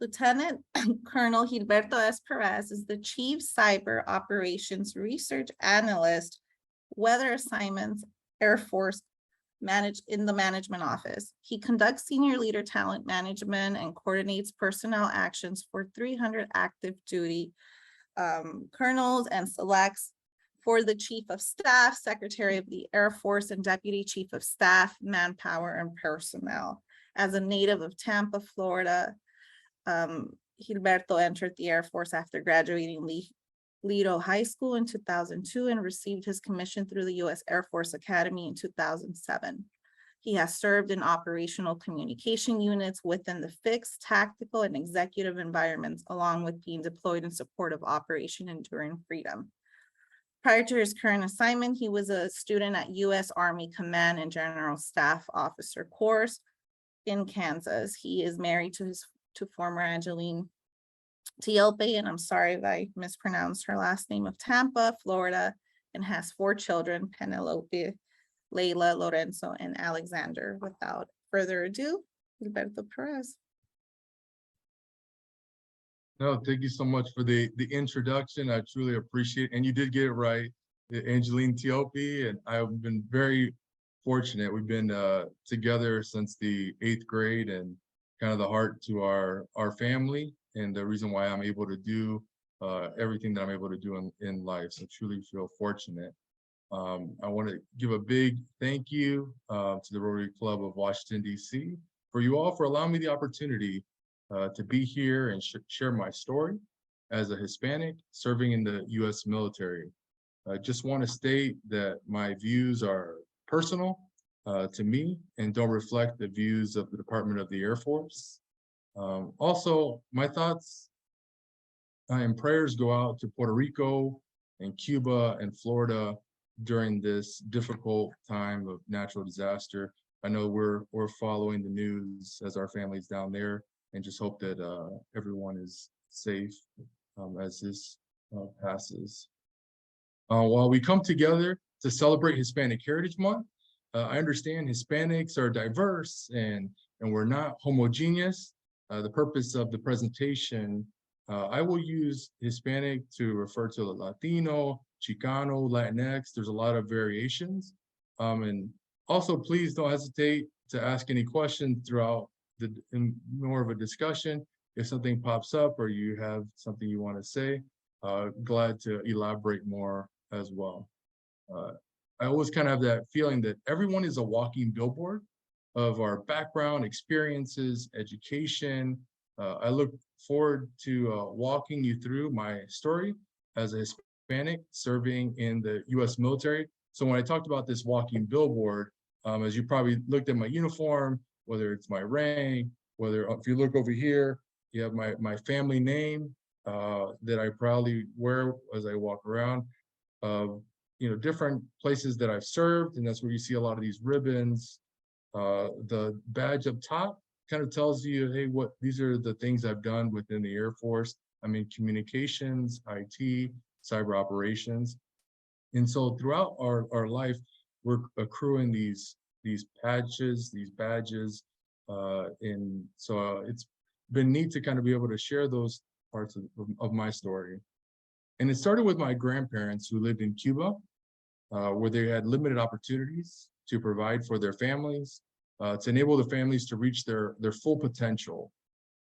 Lieutenant Colonel Gilberto S. Perez is the Chief Cyber Operations Research Analyst, Weather Assignments, Air Force in the Management Office. He conducts senior leader talent management and coordinates personnel actions for 300 active duty colonels and selects for the Chief of Staff, Secretary of the Air Force, and Deputy Chief of Staff, Manpower and Personnel. As a native of Tampa, Florida, Gilberto entered the Air Force after graduating Leto High School in 2002 and received his commission through the U.S. Air Force Academy in 2007. He has served in operational communication units within the fixed, tactical, and executive environments, along with being deployed in support of Operation Enduring Freedom. Prior to his current assignment, he was a student at U.S. Army Command and General Staff Officer course in Kansas. He is married to former Angeline Tiope, and I'm sorry if I mispronounced her last name, of Tampa, Florida, and has 4 children, Penelope, Layla, Lorenzo, and Alexander. Without further ado, Gilberto Perez. No, thank you so much for the introduction. I truly appreciate it. And you did get it right, Angeline Tiope, and I've been very fortunate. We've been together since the 8th grade and kind of the heart to our family and the reason why I'm able to do everything that I'm able to do in life. So truly feel fortunate. I want to give a big thank you to the Rotary Club of Washington, D.C. for you all for allowing me the opportunity to be here and share my story as a Hispanic serving in the U.S. military. I just want to state that my views are personal to me and don't reflect the views of the Department of the Air Force. Also, my thoughts and prayers go out to Puerto Rico and Cuba and Florida during this difficult time of natural disaster. I know we're following the news as our family's down there, and just hope that everyone is safe as this passes. While we come together to celebrate Hispanic Heritage Month, I understand Hispanics are diverse and we're not homogeneous. The purpose of the presentation, I will use Hispanic to refer to Latino, Chicano, Latinx. There's a lot of variations. And also, please don't hesitate to ask any questions throughout in more of a discussion. If something pops up or you have something you want to say, glad to elaborate more as well. I always kind of have that feeling that everyone is a walking billboard of our background, experiences, education. I look forward to walking you through my story as a Hispanic serving in the U.S. military. So when I talked about this walking billboard, as you probably looked at my uniform, whether it's my rank, whether if you look over here, you have my family name that I proudly wear as I walk around. Different places that I've served, and that's where you see a lot of these ribbons. The badge up top kind of tells you, hey, these are the things I've done within the Air Force. I'm in communications, IT, cyber operations. And so throughout our life, we're accruing these badges. And so it's been neat to kind of be able to share those parts of my story. And it started with my grandparents who lived in Cuba, where they had limited opportunities to provide for their families, to enable the families to reach their full potential.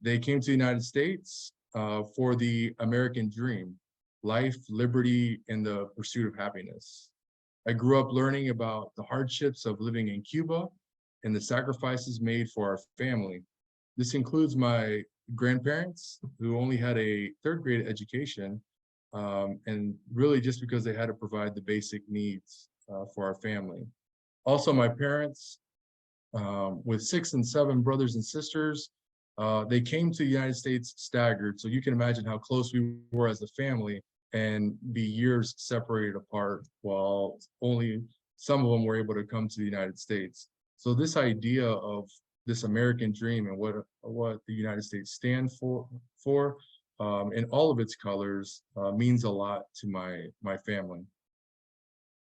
They came to the United States for the American dream, life, liberty, and the pursuit of happiness. I grew up learning about the hardships of living in Cuba and the sacrifices made for our family. This includes my grandparents, who only had a 3rd grade education, and really just because they had to provide the basic needs for our family. Also, my parents, with 6 and 7 brothers and sisters, they came to the United States staggered. So you can imagine how close we were as a family and be years separated apart, while only some of them were able to come to the United States. So this idea of this American dream and what the United States stands for in all of its colors means a lot to my family.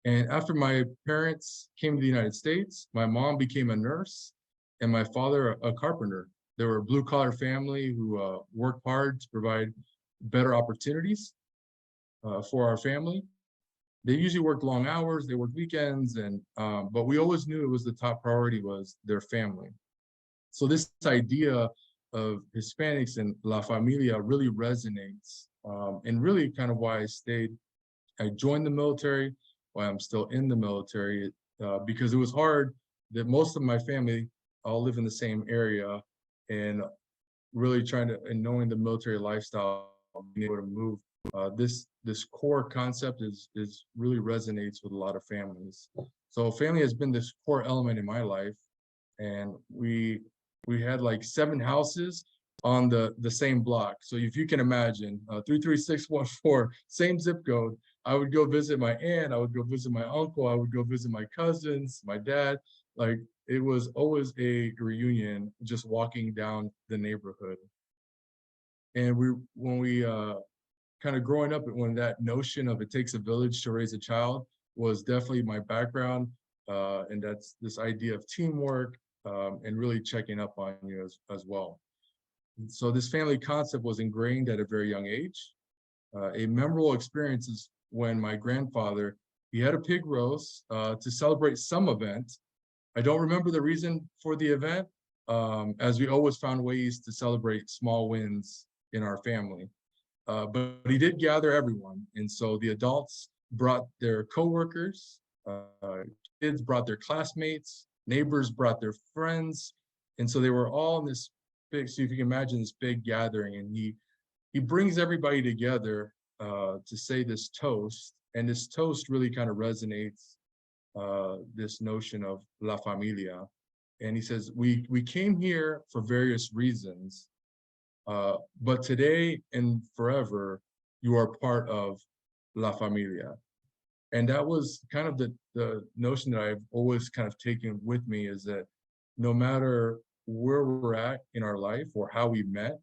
And after my parents came to the United States, my mom became a nurse and my father a carpenter. They were a blue collar family who worked hard to provide better opportunities for our family. They usually worked long hours, they worked weekends, and but we always knew it was the top priority was their family. So this idea of Hispanics and La Familia really resonates, and really kind of why I stayed. I joined the military, why I'm still in the military, because it was hard that most of my family all live in the same area, and really trying to, and knowing the military lifestyle, being able to move, this core concept is really resonates with a lot of families. So family has been this core element in my life, and we had like 7 houses on the same block. So if you can imagine, 33614, same zip code. I would go visit my aunt, I would go visit my uncle, I would go visit my cousins, my dad. Like it was always a reunion, just walking down the neighborhood. And when we kind of growing up, when that notion of it takes a village to raise a child was definitely my background, and that's this idea of teamwork, and really checking up on you as well. So this family concept was ingrained at a very young age. A memorable experience is when my grandfather, he had a pig roast to celebrate some event. I don't remember the reason for the event, as we always found ways to celebrate small wins in our family. But he did gather everyone. And so the adults brought their coworkers, kids brought their classmates, neighbors brought their friends. And so they were all in this big, so if you can imagine this big gathering, and he brings everybody together to say this toast. And this toast really kind of resonates this notion of La Familia. And he says, we came here for various reasons, but today and forever, you are part of La Familia. And that was kind of the notion that I've always kind of taken with me, is that no matter where we're at in our life or how we met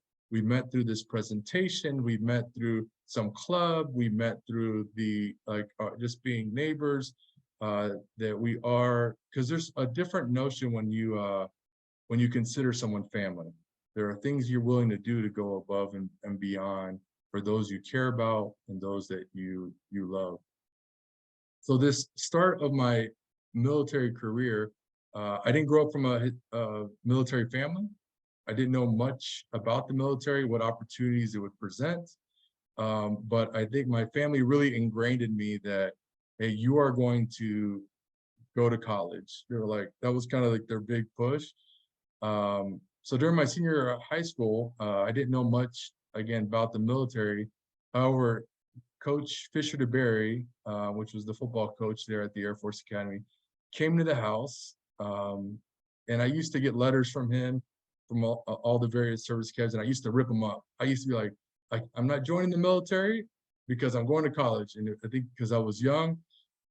through this presentation, we met through some club, we met through the just being neighbors, that we are, because there's a different notion when you consider someone family. There are things you're willing to do to go above and beyond for those you care about and those that you love. So this start of my military career, I didn't grow up from a military family. I didn't know much about the military, what opportunities it would present. But I think my family really ingrained in me that, hey, you are going to go to college. They were like, that was kind of like their big push. So during my senior year of high school, I didn't know much, again, about the military. However, Coach Fisher DeBerry, which was the football coach there at the Air Force Academy, came to the house. And I used to get letters from him from all the various service cadets, and I used to rip them up. I used to be like, I'm not joining the military because I'm going to college. And I think because I was young,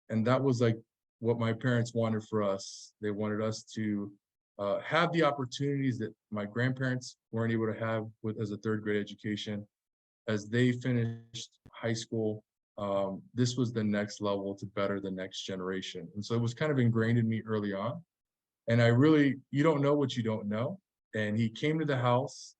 and that was like what my parents wanted for us. They wanted us to have the opportunities that my grandparents weren't able to have as a 3rd grade education. As they finished high school, this was the next level to better the next generation. And so it was kind of ingrained in me early on. And you don't know what you don't know. And he came to the house.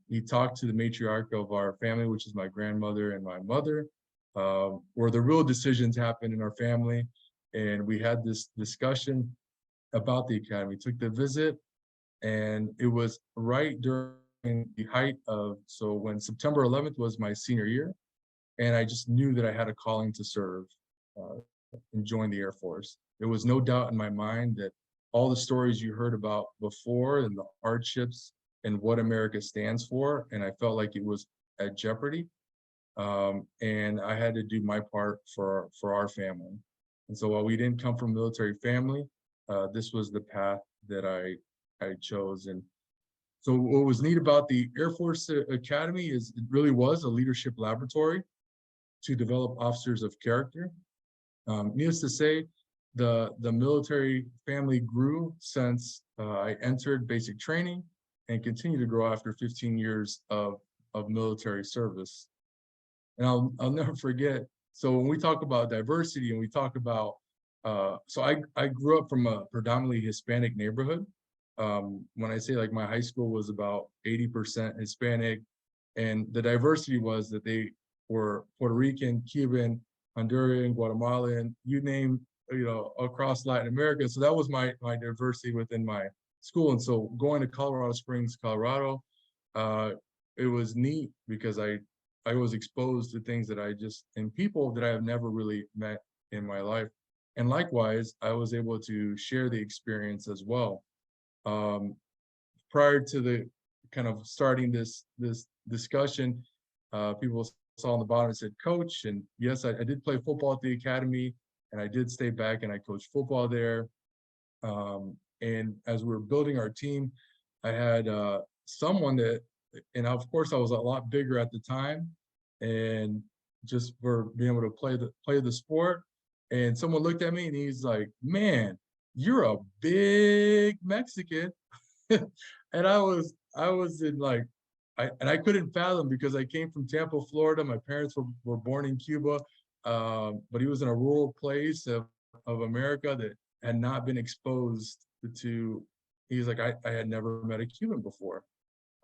He talked to the matriarch of our family, which is my grandmother and my mother, where the real decisions happened in our family. And we had this discussion about the academy. Took the visit, and it was right during the height of, so when September 11th was my senior year, and I just knew that I had a calling to serve and join the Air Force. There was no doubt in my mind that all the stories you heard about before and the hardships and what America stands for, and I felt like it was at jeopardy. And I had to do my part for our family. And so while we didn't come from a military family, this was the path that I chose. And so what was neat about the Air Force Academy is it really was a leadership laboratory to develop officers of character. Needless to say, the military family grew since I entered basic training, and continued to grow after 15 years of military service. And I'll never forget. So when we talk about diversity and we talk about, so I grew up from a predominantly Hispanic neighborhood. when I say like my high school was about 80% Hispanic, and the diversity was that they were Puerto Rican, Cuban, Honduran, Guatemalan, you name, across Latin America. So that was my diversity within my school. And so going to Colorado Springs, Colorado, it was neat because I was exposed to things that and people that I have never really met in my life. And likewise, I was able to share the experience as well. Prior to the kind of starting this discussion, people saw on the bottom and said coach, and yes, I did play football at the academy, and I did stay back and I coached football there. And as we were building our team, I had someone that, and of course I was a lot bigger at the time, and just for being able to play the sport, and someone looked at me and he's like, man, you're a big Mexican. And I was in like, I couldn't fathom, because I came from Tampa, Florida. My parents were born in Cuba, but he was in a rural place of America that had not been exposed to. He's like, I had never met a Cuban before.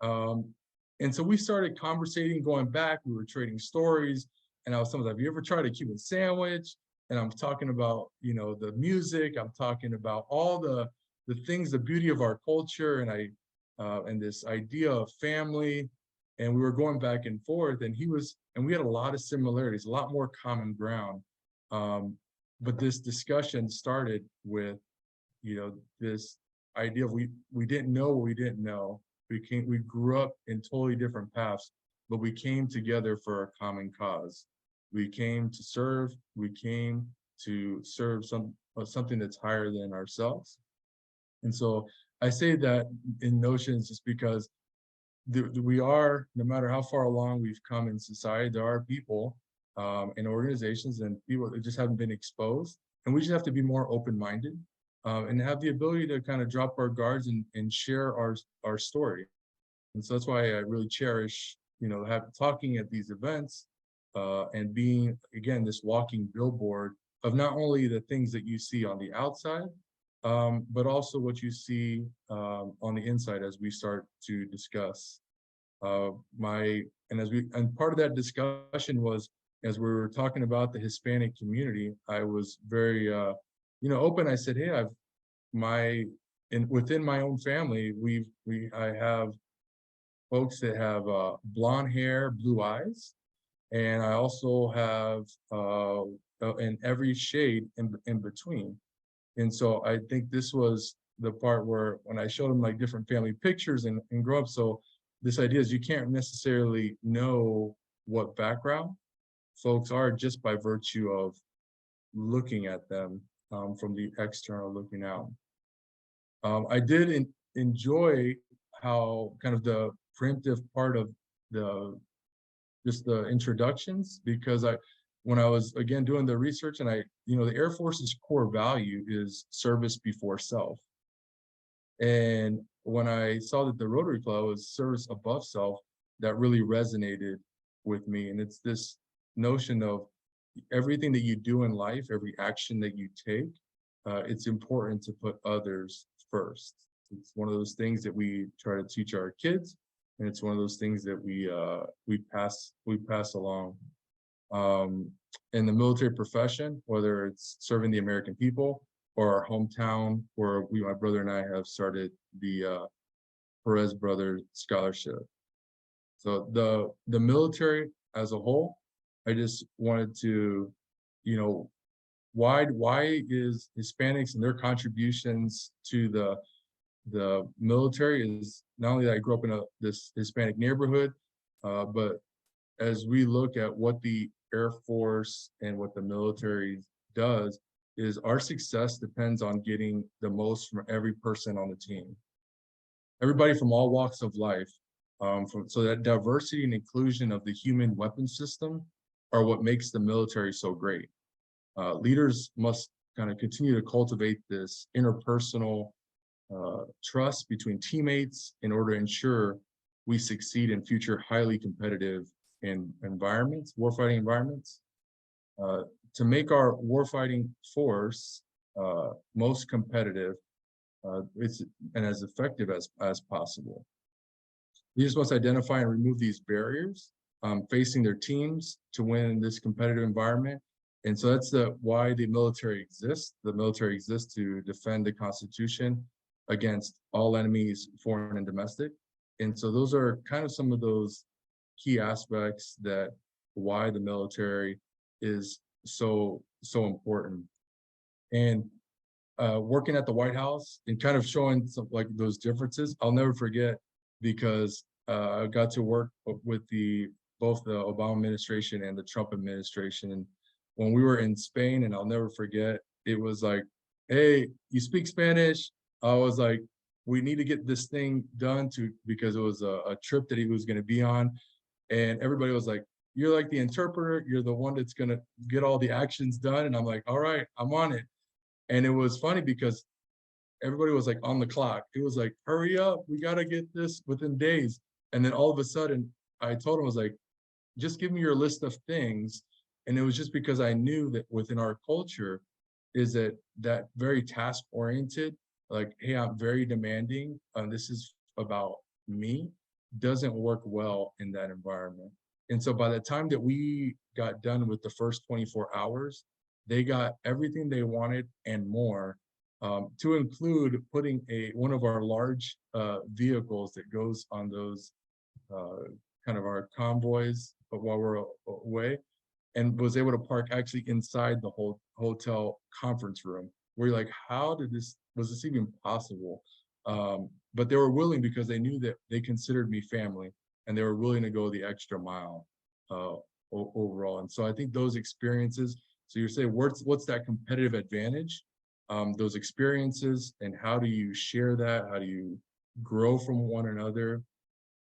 And so we started conversating, going back, we were trading stories, and I was telling him, have you ever tried a Cuban sandwich? And I'm talking about, the music, I'm talking about all the things, the beauty of our culture, and this idea of family. And we were going back and forth, and we had a lot of similarities, a lot more common ground. But this discussion started with, this idea of we didn't know what we didn't know. We grew up in totally different paths, but we came together for a common cause. We came to serve. We came to serve something that's higher than ourselves. And so I say that in notions just because we are, no matter how far along we've come in society, there are people and organizations and people that just haven't been exposed. And we just have to be more open-minded and have the ability to kind of drop our guards and share our story. And so that's why I really cherish, talking at these events and being, again, this walking billboard of not only the things that you see on the outside, but also what you see on the inside as we start to discuss. And part of that discussion was, as we were talking about the Hispanic community, I was very, open. I said, hey, within my own family, I have folks that have blonde hair, blue eyes, and I also have in every shade in between. And so I think this was the part where when I showed them like different family pictures and grow up. So this idea is you can't necessarily know what background folks are just by virtue of looking at them from the external looking out. I did enjoy how kind of the preemptive part of just the introductions, because when I was again doing the research, and the Air Force's core value is service before self. And when I saw that the Rotary Club was service above self, that really resonated with me. And it's this notion of everything that you do in life, every action that you take, it's important to put others first. It's one of those things that we try to teach our kids, and it's one of those things that we pass along. In the military profession, whether it's serving the American people or our hometown, where my brother and I have started the Perez Brothers Scholarship. So the military as a whole, I just wanted to, why is Hispanics and their contributions to the military is not only that I grew up in this Hispanic neighborhood, but as we look at what the Air Force and what the military does, is our success depends on getting the most from every person on the team. Everybody from all walks of life. So that diversity and inclusion of the human weapon system are what makes the military so great. Leaders must kind of continue to cultivate this interpersonal trust between teammates in order to ensure we succeed in future highly competitive environments, warfighting environments. To make our warfighting force most competitive, it's and as effective as possible. Leaders must identify and remove these barriers facing their teams to win in this competitive environment. And so that's why the military exists. The military exists to defend the Constitution against all enemies, foreign and domestic. And so those are kind of some of those key aspects that why the military is so important. And working at the White House and kind of showing some like those differences, I'll never forget, because I got to work with both the Obama administration and the Trump administration. And when we were in Spain, and I'll never forget, it was like, hey, you speak Spanish? I was like, we need to get this thing done because it was a trip that he was going to be on. And everybody was like, you're like the interpreter, you're the one that's going to get all the actions done. And I'm like, all right, I'm on it. And it was funny because everybody was like on the clock. It was like, hurry up, we got to get this within days. And then all of a sudden, I told him, I was like, just give me your list of things. And it was just because I knew that within our culture is that very task oriented, like, hey, I'm very demanding, this is about me, doesn't work well in that environment. And so by the time that we got done with the first 24 hours, they got everything they wanted and more, to include putting one of our large vehicles that goes on those kind of our convoys, but while we're away, and was able to park actually inside the whole hotel conference room. Where you're like, how was this even possible? But they were willing because they knew that they considered me family, and they were willing to go the extra mile overall. And so I think those experiences, so you're saying, what's that competitive advantage? Those experiences, and how do you share that? How do you grow from one another?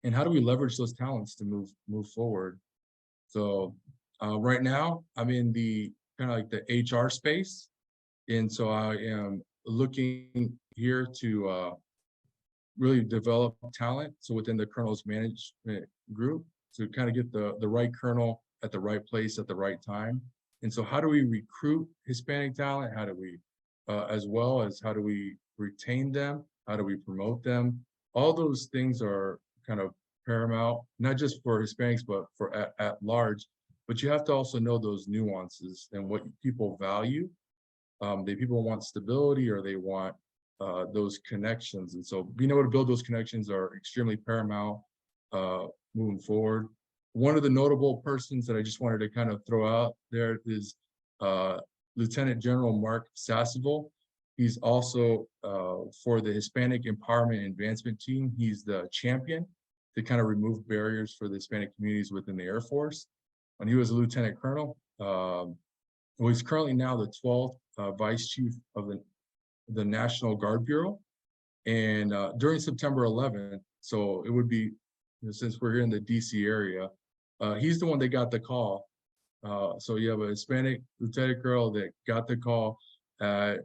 And how do we leverage those talents to move forward? So right now, I'm in the kind of like the HR space. And so I am looking here to really develop talent. So within the colonel's management group, to kind of get the right colonel at the right place at the right time. And so how do we recruit Hispanic talent? How do we, as well as how do we retain them? How do we promote them? All those things are kind of paramount, not just for Hispanics, but for at large. But you have to also know those nuances and what people value. People want stability, or they want those connections. And so being able to build those connections are extremely paramount moving forward. One of the notable persons that I just wanted to kind of throw out there is Lieutenant General Mark Sasebo. He's also for the Hispanic Empowerment and Advancement Team. He's the champion to kind of remove barriers for the Hispanic communities within the Air Force. And he was a lieutenant colonel. Well, he's currently now the 12th Vice Chief of the National Guard Bureau. And during September 11th, so it would be, since we're here in the DC area, he's the one that got the call. So you have a Hispanic lieutenant colonel that got the call, to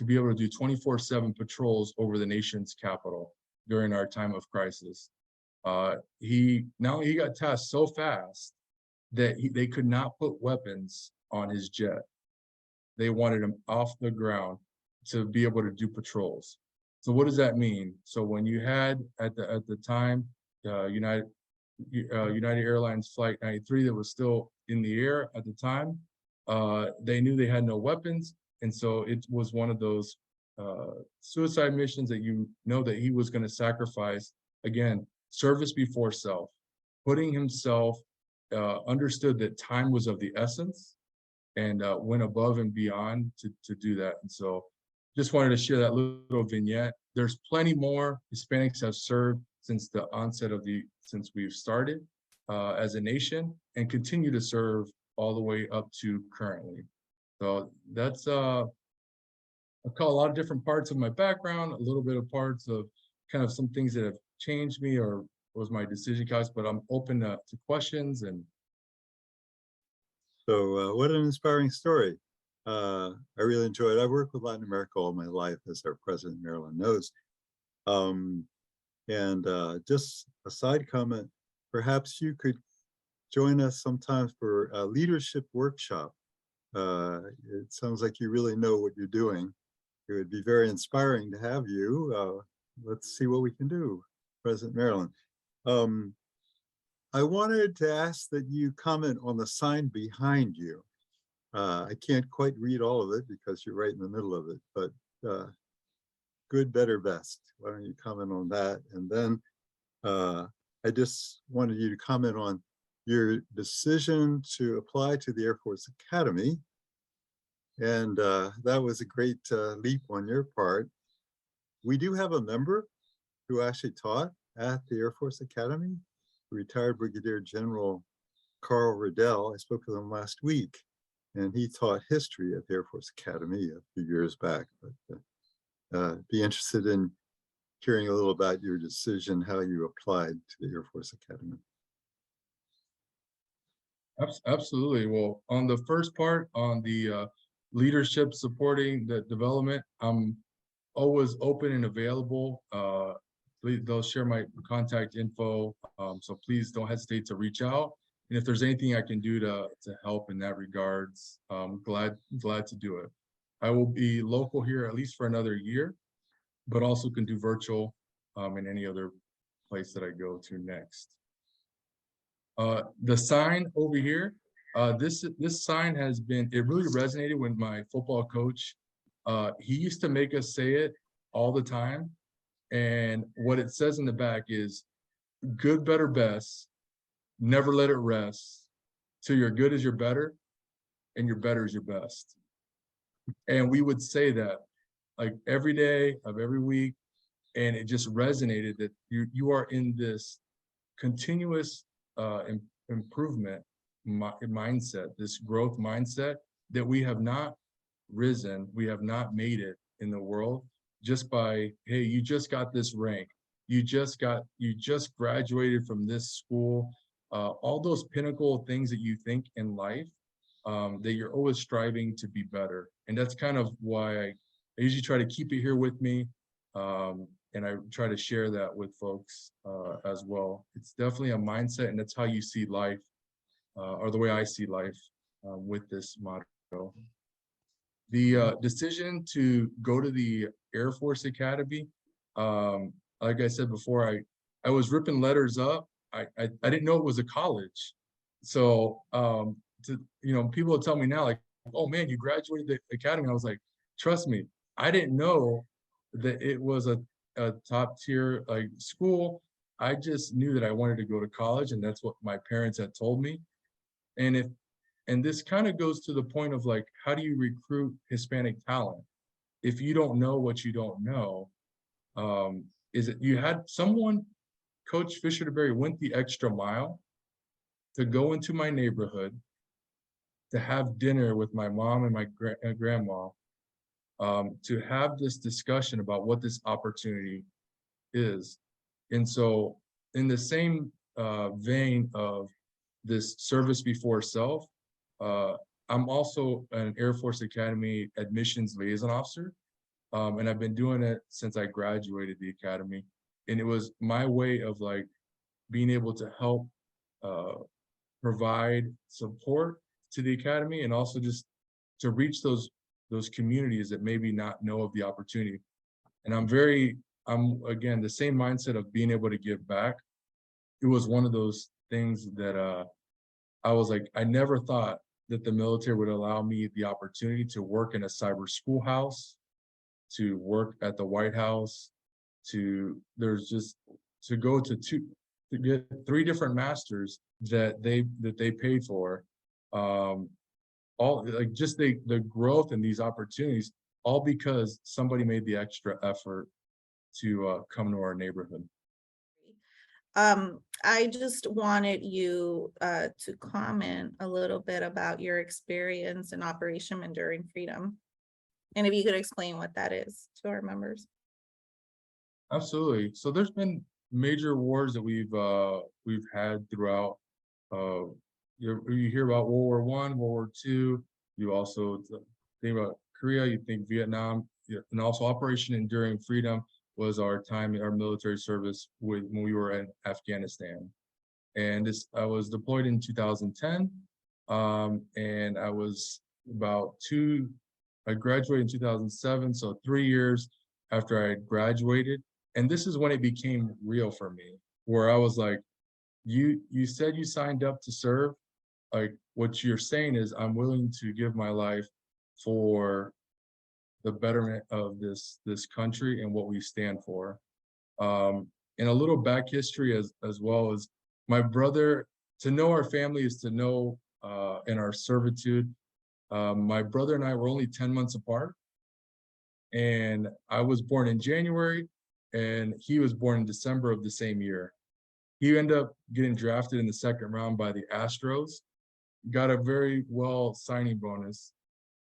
be able to do 24/7 patrols over the nation's capital during our time of crisis. He got tasked so fast that they could not put weapons on his jet. They wanted him off the ground to be able to do patrols. So what does that mean? So when you had at the time United Airlines Flight 93 that was still in the air at the time, they knew they had no weapons, and so it was one of those suicide missions that that he was going to sacrifice. Again, service before self, putting himself, understood that time was of the essence, and went above and beyond to do that. And so just wanted to share that little vignette. There's plenty more Hispanics have served since the onset since we've started as a nation, and continue to serve all the way up to currently. So that's I've got a lot of different parts of my background, a little bit of parts of kind of some things that have changed me or was my decision cause, but I'm open to questions. And so what an inspiring story. I really enjoyed it. I've worked with Latin America all my life, as our President Marilyn knows. Just a side comment, perhaps you could join us sometimes for a leadership workshop. It sounds like you really know what you're doing. it would be very inspiring to have you. Let's see what we can do, President Marilyn. I wanted to ask that you comment on the sign behind you. I can't quite read all of it because you're right in the middle of it, but good, better, best. Why don't you comment on that? And then I just wanted you to comment on your decision to apply to the Air Force Academy. And that was a great leap on your part. We do have a member who actually taught at the Air Force Academy, retired Brigadier General Carl Riddell. I spoke with him last week, and he taught history at the Air Force Academy a few years back. But be interested in hearing a little about your decision, how you applied to the Air Force Academy. Absolutely. Well, on the first part, on the leadership supporting the development, I'm always open and available. They'll share my contact info, so please don't hesitate to reach out. And if there's anything I can do to help in that regards, I'm glad to do it. I will be local here at least for another year, but also can do virtual in any other place that I go to next. The sign over here, this sign has been, it really resonated with my football coach. He used to make us say it all the time. And what it says in the back is good, better, best, never let it rest till your good is your better and your better is your best. And we would say that like every day of every week. And it just resonated that you are in this continuous improvement mindset, this growth mindset that we have not risen, we have not made it in the world just by, hey, you just got this rank, you just graduated from this school, all those pinnacle things that you think in life, that you're always striving to be better. And that's kind of why I usually try to keep it here with me. And I try to share that with folks as well. It's definitely a mindset, and that's how you see life, or the way I see life with this motto. The decision to go to the Air Force Academy, like I said before, I was ripping letters up. I didn't know it was a college. So, people tell me now, like, oh man, you graduated the academy. I was like, trust me, I didn't know that it was a top tier like school. I just knew that I wanted to go to college, and that's what my parents had told me. And this kind of goes to the point of like, how do you recruit Hispanic talent if you don't know what you don't know? Is it you had someone, Coach Fisher DeBerry went the extra mile to go into my neighborhood to have dinner with my mom and my grandma, to have this discussion about what this opportunity is. And so in the same vein of this service before self, I'm also an Air Force Academy admissions liaison officer. And I've been doing it since I graduated the academy. And it was my way of like being able to help provide support to the academy, and also just to reach those communities that maybe not know of the opportunity. And I'm again, the same mindset of being able to give back. It was one of those things that I was like, I never thought that the military would allow me the opportunity to work in a cyber schoolhouse, to work at the White House, to get 3 different masters that they paid for. All like just the growth and these opportunities, all because somebody made the extra effort to come to our neighborhood. I just wanted you to comment a little bit about your experience in Operation Enduring Freedom. And if you could explain what that is to our members. Think so there's been major wars that we've had throughout. You hear about World War I, World War II. You also think about Korea. You think Vietnam, and also Operation Enduring Freedom was our time in our military service when we were in Afghanistan. And I was deployed in 2010, and I was about 2 I graduated in 2007, so 3 years after I had graduated. And this is when it became real for me, where I was like, you said you signed up to serve. Like what you're saying is I'm willing to give my life for the betterment of this country and what we stand for. And a little back history as well as my brother, to know our family is to know in our servitude. My brother and I were only 10 months apart. And I was born in January and he was born in December of the same year. He ended up getting drafted in the second round by the Astros, got a very well signing bonus.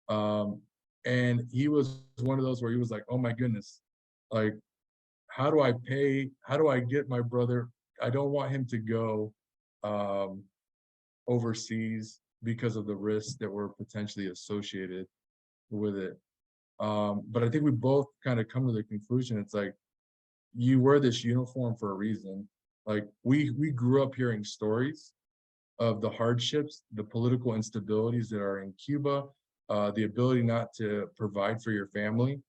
And he was one of those where he was like, oh my goodness, like, how do I get my brother? I don't want him to go overseas because of the risks that were potentially associated with it. But I think we both kind of come to the conclusion, it's like, you wear this uniform for a reason. Like we grew up hearing stories of the hardships, the political instabilities that are in Cuba, the ability not to provide for your family.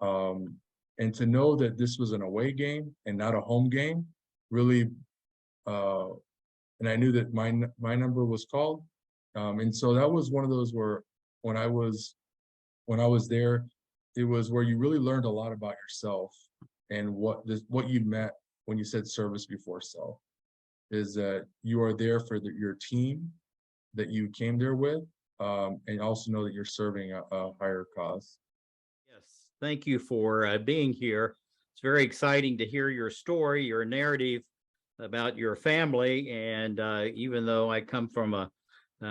And to know that this was an away game and not a home game, really, and I knew that my number was called. And so that was one of those where when I was there, it was where you really learned a lot about yourself and what you meant when you said service before self, is that you are there for your team that you came there with, and also know that you're serving a higher cause. Yes, thank you for being here. It's very exciting to hear your story, your narrative about your family. And even though I come from a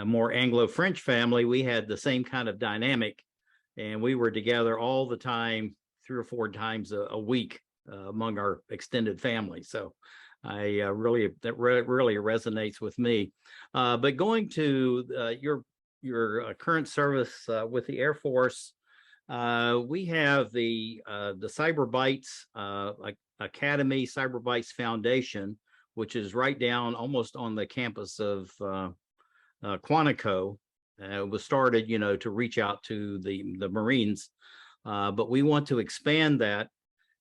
more Anglo-French family, we had the same kind of dynamic. And we were together all the time, 3 or 4 times a week among our extended family. So that really resonates with me. But going to your current service with the Air Force, we have the Cyber Bytes Academy, Cyber Bytes Foundation, which is right down almost on the campus of Quantico. It was started, to reach out to the Marines, but we want to expand that.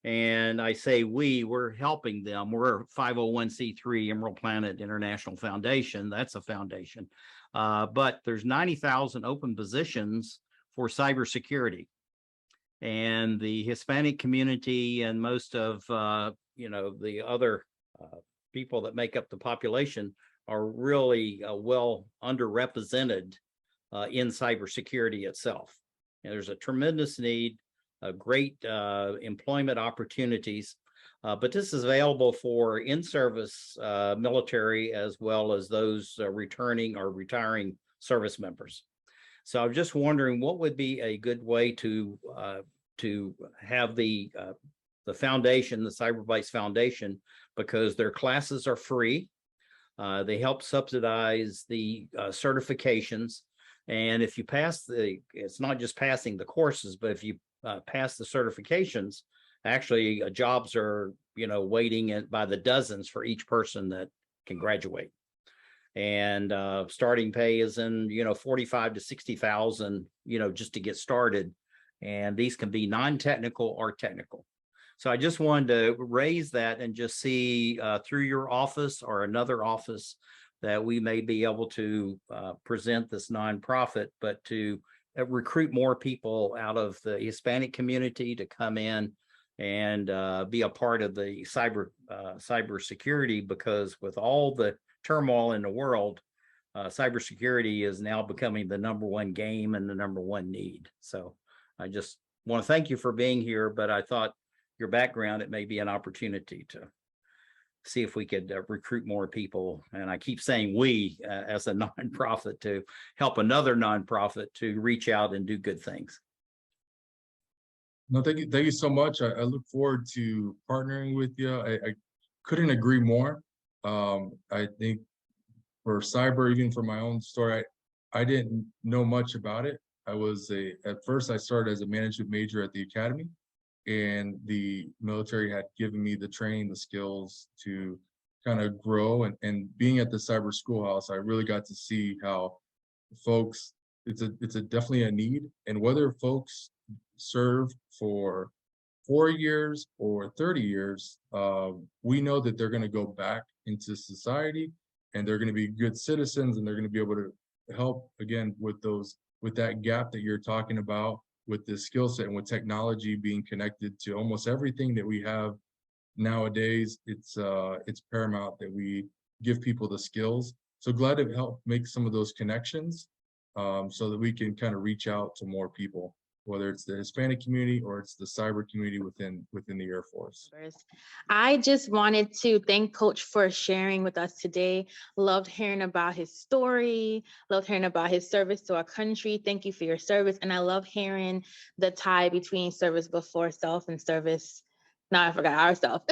And I say we're helping them. We're a 501c3 Emerald Planet International Foundation. That's a foundation. But there's 90,000 open positions for cybersecurity. And the Hispanic community and most of, the other people that make up the population are really well underrepresented in cybersecurity itself. And there's a tremendous need, great employment opportunities, but this is available for in-service military as well as those returning or retiring service members. So I'm just wondering what would be a good way to have the foundation, the Cyber Bytes Foundation, because their classes are free. They help subsidize the certifications. And if you pass it's not just passing the courses, but if you pass the certifications, actually jobs are, waiting by the dozens for each person that can graduate. And starting pay is in, 45 to 60,000, just to get started. And these can be non-technical or technical. So I just wanted to raise that and just see through your office or another office that we may be able to present this nonprofit, but to recruit more people out of the Hispanic community to come in and be a part of the cybersecurity, because with all the turmoil in the world, cybersecurity is now becoming the #1 game and the #1 need. So I just want to thank you for being here, but I thought your background, it may be an opportunity to see if we could recruit more people. And I keep saying we as a nonprofit to help another nonprofit to reach out and do good things. No, thank you so much. I look forward to partnering with you. I couldn't agree more. I think for cyber, even for my own story, I didn't know much about it. At first I started as a management major at the academy, and the military had given me the training, the skills to kind of grow. And being at the cyber schoolhouse, I really got to see how folks it's a definitely a need. And whether folks serve for 4 years or 30 years, we know that they're going to go back into society and they're going to be good citizens and they're going to be able to help again with that gap that you're talking about with the skill set and with technology being connected to almost everything that we have nowadays. It's paramount that we give people the skills. So glad to help make some of those connections so that we can kind of reach out to more people, whether it's the Hispanic community or it's the cyber community within the Air Force. I just wanted to thank Coach for sharing with us today. Loved hearing about his story, loved hearing about his service to our country. Thank you for your service. And I love hearing the tie between service before self and service. Now I forgot ourselves.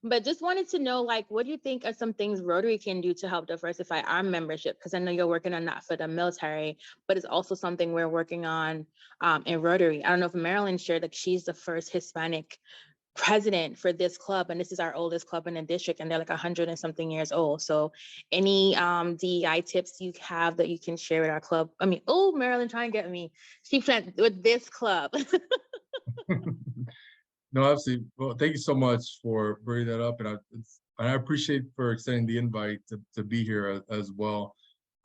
But just wanted to know, like, what do you think are some things Rotary can do to help diversify our membership? Because I know you're working on that for the military, but it's also something we're working on in Rotary. I don't know if Marilyn shared, like, she's the first Hispanic president for this club, and this is our oldest club in the district, and they're like 100 and something years old. So any DEI tips you have that you can share with our club? I mean, oh, Marilyn trying to get me. She planned with this club. No, absolutely. Well, thank you so much for bringing that up, and I appreciate for extending the invite to be here as well.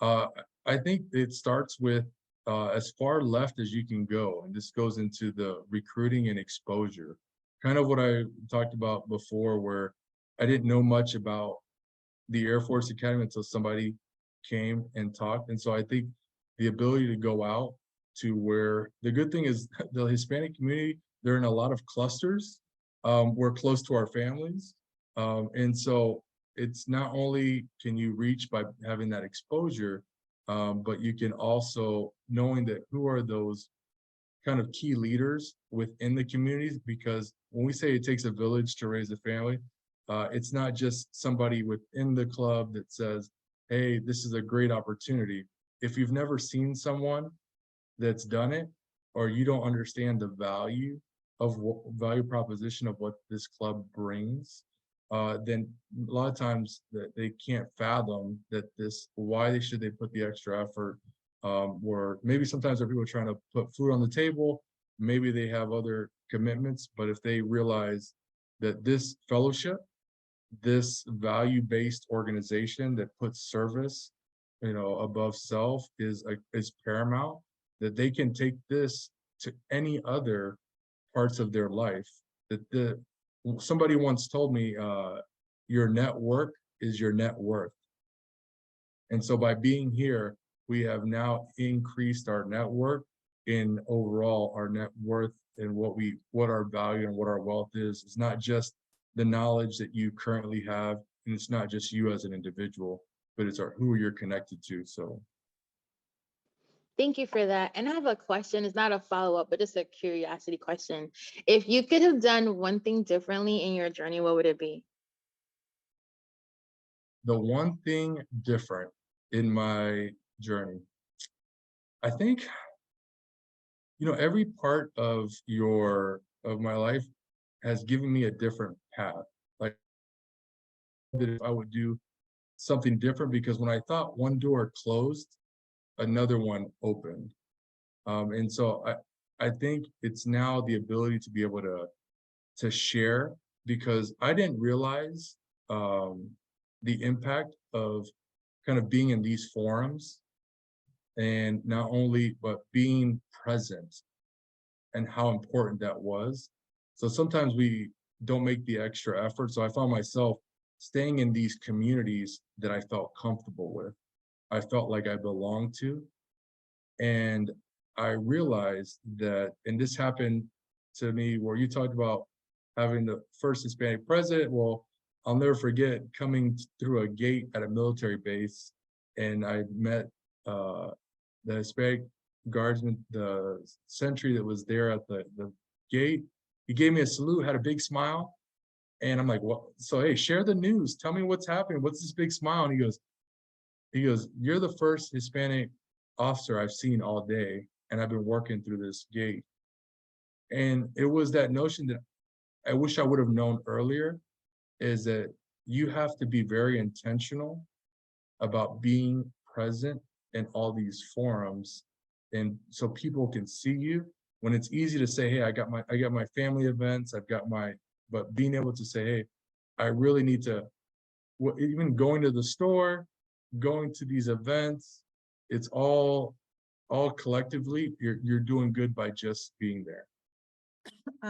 I think it starts with as far left as you can go, and this goes into the recruiting and exposure. Kind of what I talked about before, where I didn't know much about the Air Force Academy until somebody came and talked. And so I think the ability to go out to where the good thing is the Hispanic community, they're in a lot of clusters. We're close to our families. And so it's not only can you reach by having that exposure, but you can also knowing that who are those kind of key leaders within the communities, because when we say it takes a village to raise a family, it's not just somebody within the club that says, hey, this is a great opportunity. If you've never seen someone that's done it, or you don't understand the value proposition of what this club brings, then a lot of times that they can't fathom that why should they put the extra effort, or maybe sometimes there are people trying to put food on the table, maybe they have other commitments, but if they realize that this fellowship, this value-based organization that puts service, above self is paramount, that they can take this to any other parts of their life. That somebody once told me, your network is your net worth. And so by being here, we have now increased our network in overall our net worth and what our value and what our wealth is. It's not just the knowledge that you currently have, and it's not just you as an individual, but it's who you're connected to. So Thank you for that. And I have a question. It's not a follow-up, but just a curiosity question. If you could have done one thing differently in your journey, what would it be? the one thing different in my journey, I think, every part of my life has given me a different path. Like that if I would do something different, because when I thought one door closed, another one opened. And so I think it's now the ability to be able to share, because I didn't realize the impact of kind of being in these forums, and not only, but being present and how important that was. So sometimes we don't make the extra effort. So I found myself staying in these communities that I felt comfortable with. I felt like I belonged to. And I realized that, and this happened to me where you talked about having the first Hispanic president. Well, I'll never forget coming through a gate at a military base, and I met the Hispanic guardsman, the sentry that was there at the gate. He gave me a salute, had a big smile. And I'm like, well, so hey, share the news. Tell me what's happening. What's this big smile? And he goes, you're the first Hispanic officer I've seen all day, and I've been working through this gate. And it was that notion that I wish I would have known earlier, is that you have to be very intentional about being present in all these forums. And so people can see you when it's easy to say, hey, I got my family events, but being able to say, hey, I really need to, even going to the store, going to these events, it's all collectively, you're doing good by just being there.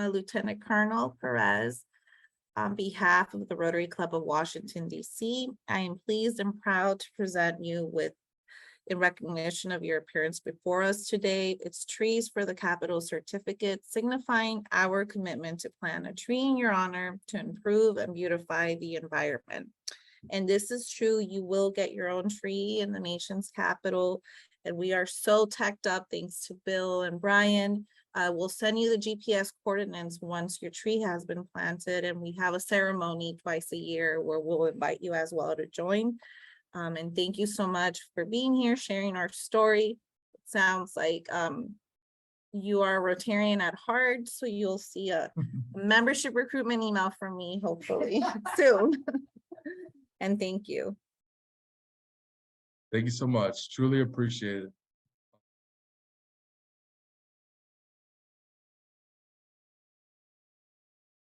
Lieutenant Colonel Perez, on behalf of the Rotary Club of Washington, D.C., I am pleased and proud to present you with, in recognition of your appearance before us today, it's Trees for the Capital certificate, signifying our commitment to plant a tree in your honor to improve and beautify the environment. And this is true, you will get your own tree in the nation's capital. And we are so teched up, thanks to Bill and Brian. We'll send you the GPS coordinates once your tree has been planted, and we have a ceremony twice a year where we'll invite you as well to join. And thank you so much for being here, sharing our story. It sounds like you are a Rotarian at heart, so you'll see a membership recruitment email from me hopefully soon. And thank you. Thank you so much. Truly appreciate it.